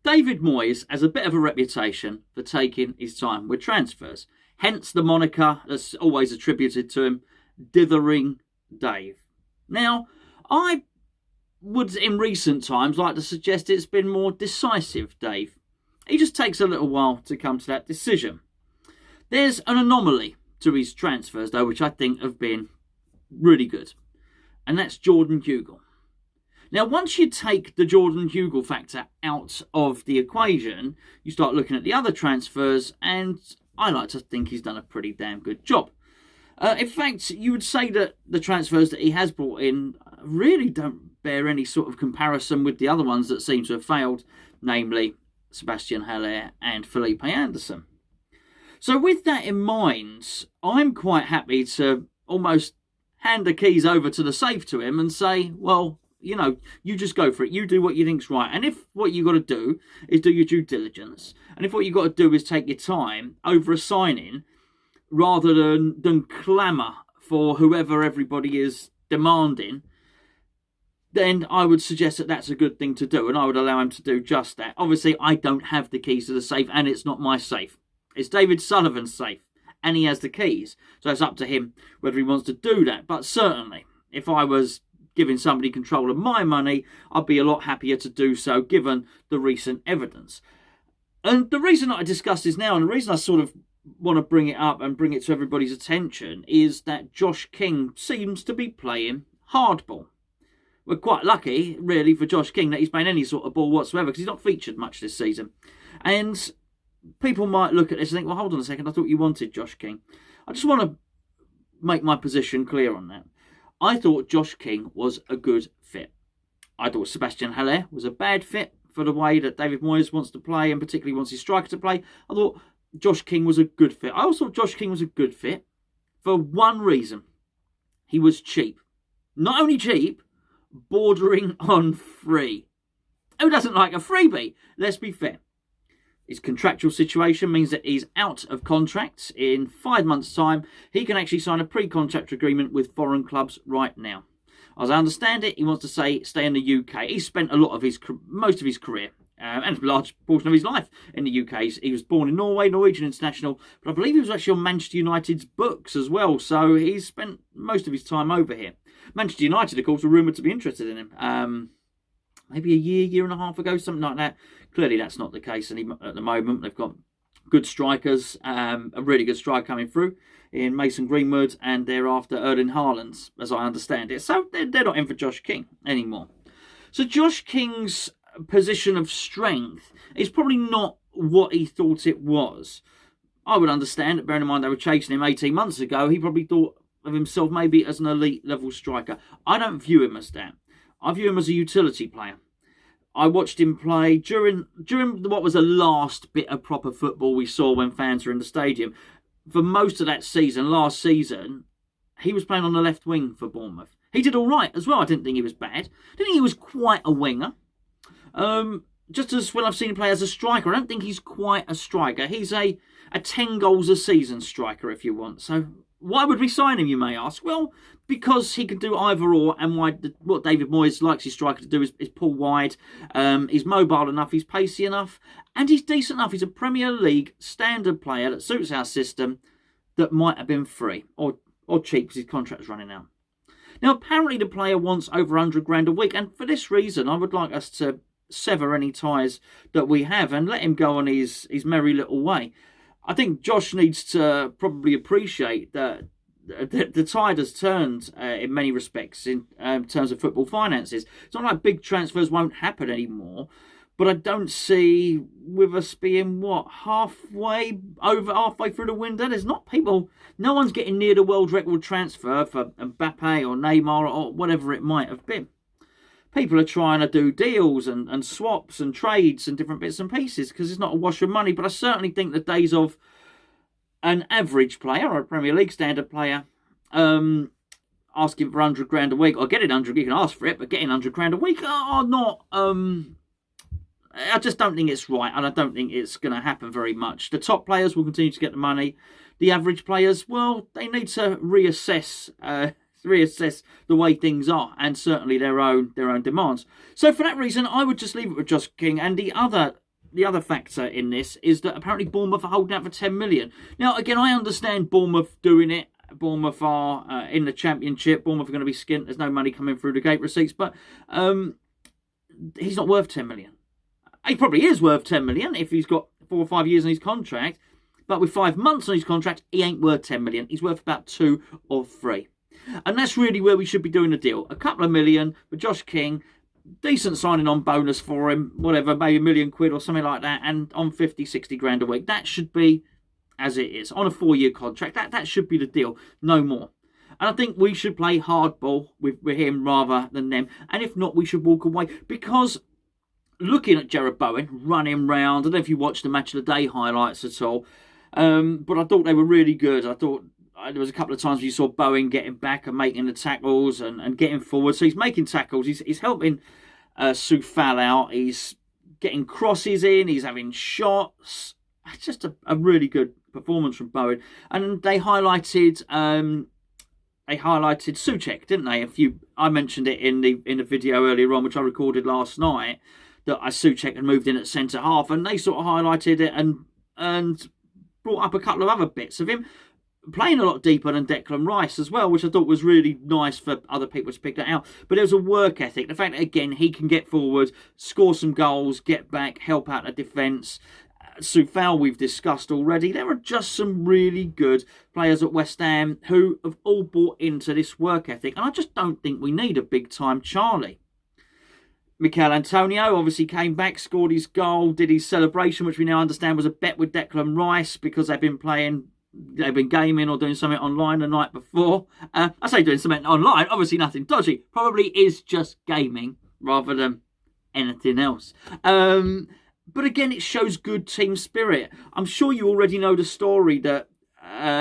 David Moyes has a bit of a reputation for taking his time with transfers. Hence the moniker that's always attributed to him, Dithering Dave. Now, I would in recent times like to suggest it's been more decisive Dave. He just takes a little while to come to that decision. There's an anomaly to his transfers though, which I think have been really good. And that's Jordan Hugill. Now, once you take the Jordan Hugill factor out of the equation, you start looking at the other transfers, and I like to think he's done a pretty damn good job. In fact, you would say that the transfers that he has brought in really don't bear any sort of comparison with the other ones that seem to have failed, namely Sebastian Haller and Felipe Anderson. So with that in mind, I'm quite happy to almost hand the keys over to the safe to him and say, well, you know, you just go for it. You do what you think's right. And if what you got to do is do your due diligence, and if what you got to do is take your time over a signing rather than clamour for whoever everybody is demanding, then I would suggest that that's a good thing to do, and I would allow him to do just that. Obviously, I don't have the keys to the safe, and it's not my safe. It's David Sullivan's safe, and he has the keys. So it's up to him whether he wants to do that. But certainly, if I was giving somebody control of my money, I'd be a lot happier to do so given the recent evidence. And the reason that I discuss this now, and the reason I sort of want to bring it up and bring it to everybody's attention, is that Josh King seems to be playing hardball. We're quite lucky, really, for Josh King that he's playing any sort of ball whatsoever, because he's not featured much this season. And people might look at this and think, well, hold on a second, I thought you wanted Josh King. I just want to make my position clear on that. I thought Josh King was a good fit. I thought Sebastian Haller was a bad fit for the way that David Moyes wants to play, and particularly wants his striker to play. I thought Josh King was a good fit. I also thought Josh King was a good fit for one reason. He was cheap. Not only cheap, bordering on free. Who doesn't like a freebie? Let's be fair. His contractual situation means that he's out of contract in 5 months' time. He can actually sign a pre-contract agreement with foreign clubs right now. As I understand it, he wants to stay in the UK. He's spent most of his career and a large portion of his life in the UK. He was born in Norway, Norwegian international, but I believe he was actually on Manchester United's books as well. So he's spent most of his time over here. Manchester United, of course, were rumoured to be interested in him. Maybe a year and a half ago, something like that. Clearly, that's not the case at the moment. They've got good strikers, a really good striker coming through in Mason Greenwood, and thereafter Erling Haaland, as I understand it. So they're not in for Josh King anymore. So Josh King's position of strength is probably not what he thought it was. I would understand that, bearing in mind they were chasing him 18 months ago, he probably thought of himself maybe as an elite level striker. I don't view him as that. I view him as a utility player. I watched him play during what was the last bit of proper football we saw when fans were in the stadium. For most of that season, last season, he was playing on the left wing for Bournemouth. He did all right as well. I didn't think he was bad. I didn't think he was quite a winger. Just as when I've seen him play as a striker, I don't think he's quite a striker. He's a 10 goals a season striker, if you want. So why would we sign him, you may ask? Well, because he can do either or, and what David Moyes likes his striker to do is pull wide. He's mobile enough, he's pacey enough, and he's decent enough. He's a Premier League standard player that suits our system that might have been free or cheap because his contract's running out. Now, apparently the player wants over 100 grand a week, and for this reason, I would like us to sever any ties that we have and let him go on his merry little way. I think Josh needs to probably appreciate that the tide has turned in many respects in terms of football finances. It's not like big transfers won't happen anymore, but I don't see with us being, halfway through the window. There's not people, no one's getting near the world record transfer for Mbappe or Neymar or whatever it might have been. People are trying to do deals and swaps and trades and different bits and pieces because it's not a wash of money. But I certainly think the days of an average player or a Premier League standard player asking for 100 grand a week or getting 100, you can ask for it, but getting 100 grand a week are not. I just don't think it's right, and I don't think it's going to happen very much. The top players will continue to get the money. The average players, well, they need to reassess the way things are, and certainly their own demands. So for that reason, I would just leave it with Josh King. And the other the other factor in this is that apparently Bournemouth are holding out for 10 million. Now, again, I understand Bournemouth doing it. Bournemouth are in the Championship. Bournemouth are going to be skint. There's no money coming through the gate receipts. But he's not worth 10 million. He probably is worth 10 million if he's got 4 or 5 years on his contract. But with 5 months on his contract, he ain't worth 10 million. He's worth about 2 or 3. And that's really where we should be doing a deal. A couple of million for Josh King. Decent signing on bonus for him. Whatever, maybe £1 million or something like that. And on 50, 60 grand a week. That should be as it is. On a 4-year contract. That should be the deal. No more. And I think we should play hardball with him rather than them. And if not, we should walk away. Because looking at Jarrod Bowen running round, I don't know if you watched the Match of the Day highlights at all. But I thought they were really good. I thought there was a couple of times where you saw Bowen getting back and making the tackles and getting forward. So he's making tackles. He's helping Soufal out. He's getting crosses in. He's having shots. It's just a really good performance from Bowen. And they highlighted Souček, didn't they? I mentioned it in the video earlier on, which I recorded last night, that Souček had moved in at centre half, and they sort of highlighted it and brought up a couple of other bits of him playing a lot deeper than Declan Rice as well, which I thought was really nice for other people to pick that out. But there was a work ethic. The fact that, again, he can get forward, score some goals, get back, help out the defence. Soufal we've discussed already. There are just some really good players at West Ham who have all bought into this work ethic. And I just don't think we need a big-time Charlie. Mikel Antonio obviously came back, scored his goal, did his celebration, which we now understand was a bet with Declan Rice because they've been gaming or doing something online the night before. I say doing something online, obviously nothing dodgy. Probably is just gaming rather than anything else. But again, it shows good team spirit. I'm sure you already know the story that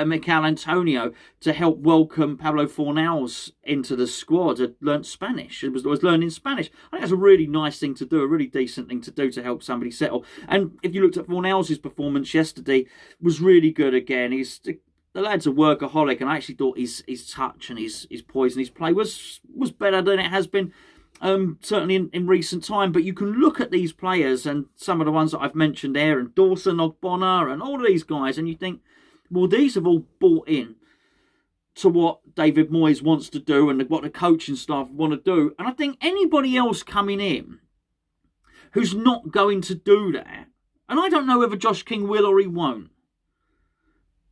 Mikel Antonio, to help welcome Pablo Fornals into the squad, had learnt Spanish. It was learning Spanish. I think that's a really nice thing to do, a really decent thing to do to help somebody settle. And if you looked at Fornals' performance yesterday, was really good again. The lad's a workaholic, and I actually thought his touch and his poise and his play was better than it has been. Certainly in recent time, but you can look at these players and some of the ones that I've mentioned there, and Dawson, Ogbonna, and all of these guys, and you think, well, these have all bought in to what David Moyes wants to do and what the coaching staff want to do. And I think anybody else coming in who's not going to do that, and I don't know whether Josh King will or he won't,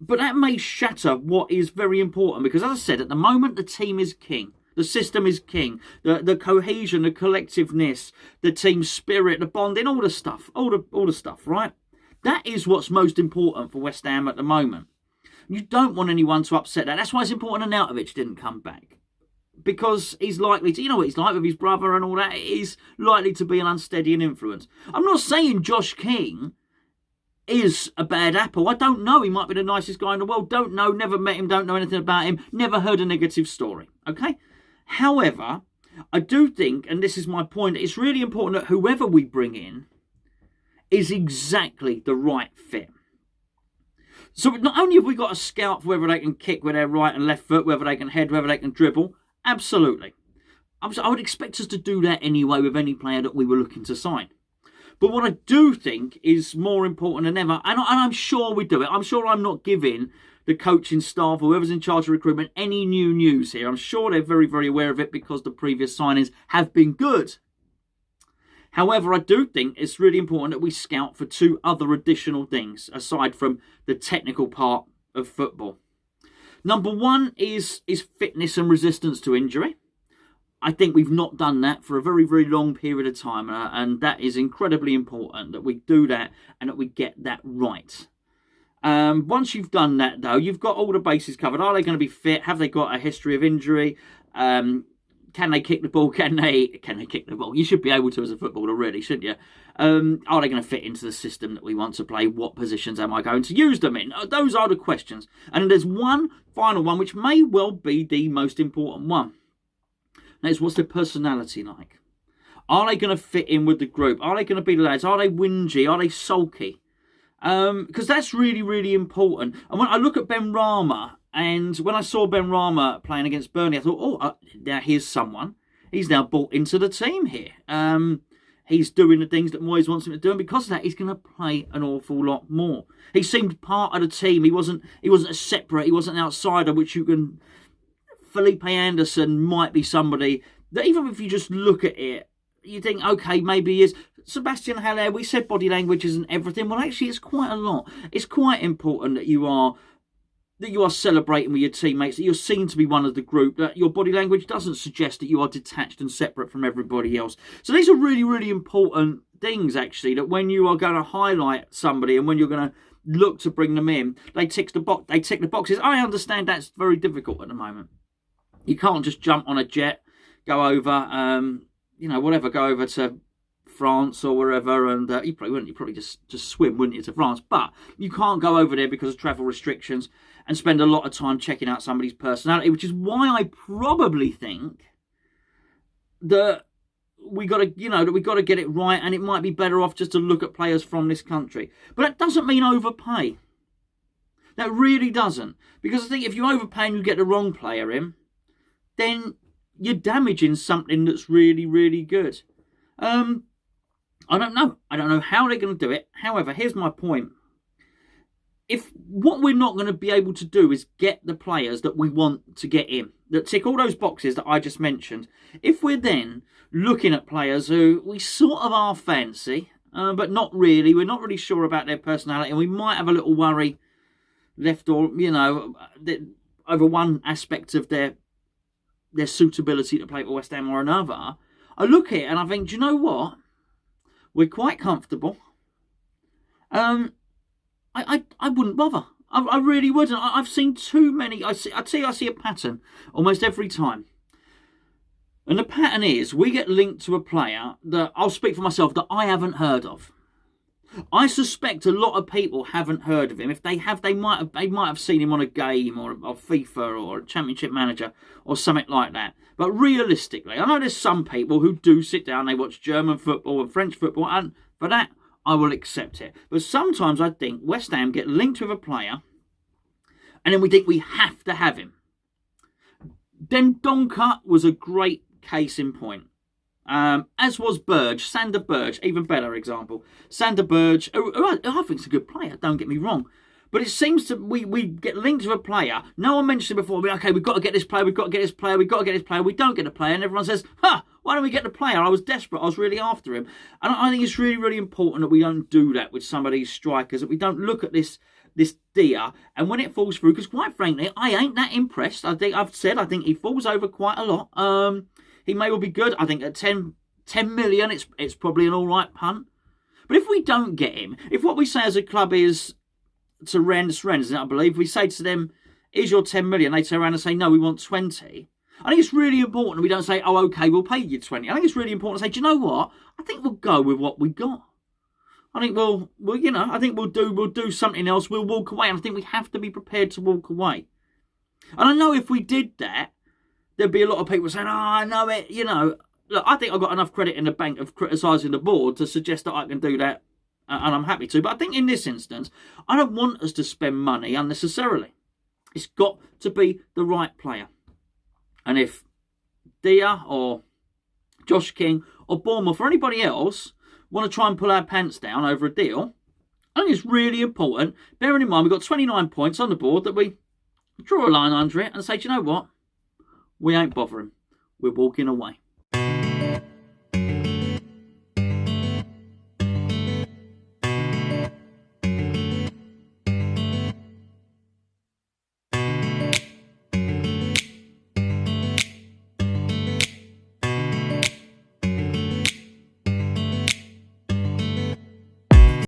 but that may shatter what is very important, because as I said, at the moment the team is king. The system is king. The cohesion, the collectiveness, the team spirit, the bonding, all the stuff, right? That is what's most important for West Ham at the moment. You don't want anyone to upset that. That's why it's important that Arnautovic didn't come back. Because he's likely to, you know what he's like with his brother and all that, he's likely to be an unsteadying influence. I'm not saying Josh King is a bad apple. I don't know. He might be the nicest guy in the world. Don't know. Never met him. Don't know anything about him. Never heard a negative story. Okay? However, I do think, and this is my point, it's really important that whoever we bring in is exactly the right fit. So not only have we got to scout for whether they can kick with their right and left foot, whether they can head, whether they can dribble, absolutely. I would expect us to do that anyway with any player that we were looking to sign. But what I do think is more important than ever, and I'm sure we do it, I'm sure I'm not giving the coaching staff, whoever's in charge of recruitment, any new news here. I'm sure they're very, very aware of it because the previous signings have been good. However, I do think it's really important that we scout for 2 other additional things, aside from the technical part of football. Number 1 is fitness and resistance to injury. I think we've not done that for a very, very long period of time, and that is incredibly important, that we do that and that we get that right. Once you've done that, though, you've got all the bases covered. Are they going to be fit? Have they got a history of injury? Can they kick the ball? Can they kick the ball? You should be able to as a footballer, really, shouldn't you? Are they going to fit into the system that we want to play? What positions am I going to use them in? Those are the questions. And there's one final one, which may well be the most important one. That is, what's their personality like? Are they going to fit in with the group? Are they going to be the lads? Are they whingy? Are they sulky? Because that's really, really important. And when I look at Ben Rama, and when I saw Ben Rama playing against Burnley, I thought, now here's someone. He's now bought into the team here. he's doing the things that Moyes wants him to do, and because of that, he's going to play an awful lot more. He seemed part of the team. He wasn't a separate. He wasn't an outsider, which you can. Felipe Anderson might be somebody that even if you just look at it, you think, okay, maybe he is. Sebastian Haller, we said body language isn't everything. Well, actually, it's quite a lot. It's quite important that you are celebrating with your teammates, that you're seen to be one of the group, that your body language doesn't suggest that you are detached and separate from everybody else. So these are really, really important things, actually, that when you are going to highlight somebody and when you're going to look to bring them in, they tick the boxes. I understand that's very difficult at the moment. You can't just jump on a jet, go over, go over to France or wherever, and you probably wouldn't. You probably just swim, wouldn't you, to France? But you can't go over there because of travel restrictions and spend a lot of time checking out somebody's personality, which is why I probably think that we got to get it right, and it might be better off just to look at players from this country. But that doesn't mean overpay. That really doesn't, because I think if you overpay and you get the wrong player in, then you're damaging something that's really, really good. I don't know. I don't know how they're going to do it. However, here's my point. If what we're not going to be able to do is get the players that we want to get in, that tick all those boxes that I just mentioned, if we're then looking at players who we sort of are fancy, but not really, we're not really sure about their personality, and we might have a little worry left or, over one aspect of their suitability to play for West Ham or another, I look at it and I think, do you know what? We're quite comfortable. I wouldn't bother. I really wouldn't. I've seen too many. I see a pattern almost every time. And the pattern is we get linked to a player that, I'll speak for myself, that I haven't heard of. I suspect a lot of people haven't heard of him. If they have, they might have seen him on a game or FIFA or a Championship Manager or something like that. But realistically, I know there's some people who do sit down, they watch German football and French football, and for that, I will accept it. But sometimes I think West Ham get linked with a player, and then we think we have to have him. Then Donker was a great case in point. As was Burge, Sander Burge, even better example. Sander Burge, who I think is a good player, don't get me wrong. But it seems to, we get linked to a player. No one mentioned it before. Okay, we've got to get this player, we've got to get this player, we've got to get this player. We don't get a player, and everyone says, why don't we get the player? I was desperate, I was really after him. And I think it's really, really important that we don't do that with some of these strikers, that we don't look at this deer, and when it falls through, because quite frankly, I ain't that impressed. I think he falls over quite a lot. He may well be good. I think at 10 million, it's probably an all right punt. But if we don't get him, if what we say as a club is to Rennes, I believe, we say to them, "Is your 10 million?" They turn around and say, "No, we want 20." I think it's really important that we don't say, "Oh, okay, we'll pay you 20." I think it's really important to say, "Do you know what? I think we'll go with what we got. I think I think we'll do something else. We'll walk away." And I think we have to be prepared to walk away. And I know if we did that, there'd be a lot of people saying, I know it, Look, I think I've got enough credit in the bank of criticising the board to suggest that I can do that, and I'm happy to. But I think in this instance, I don't want us to spend money unnecessarily. It's got to be the right player. And if Dia or Josh King or Bournemouth or anybody else want to try and pull our pants down over a deal, I think it's really important, bearing in mind we've got 29 points on the board, that we draw a line under it and say, do you know what? We ain't bothering. We're walking away.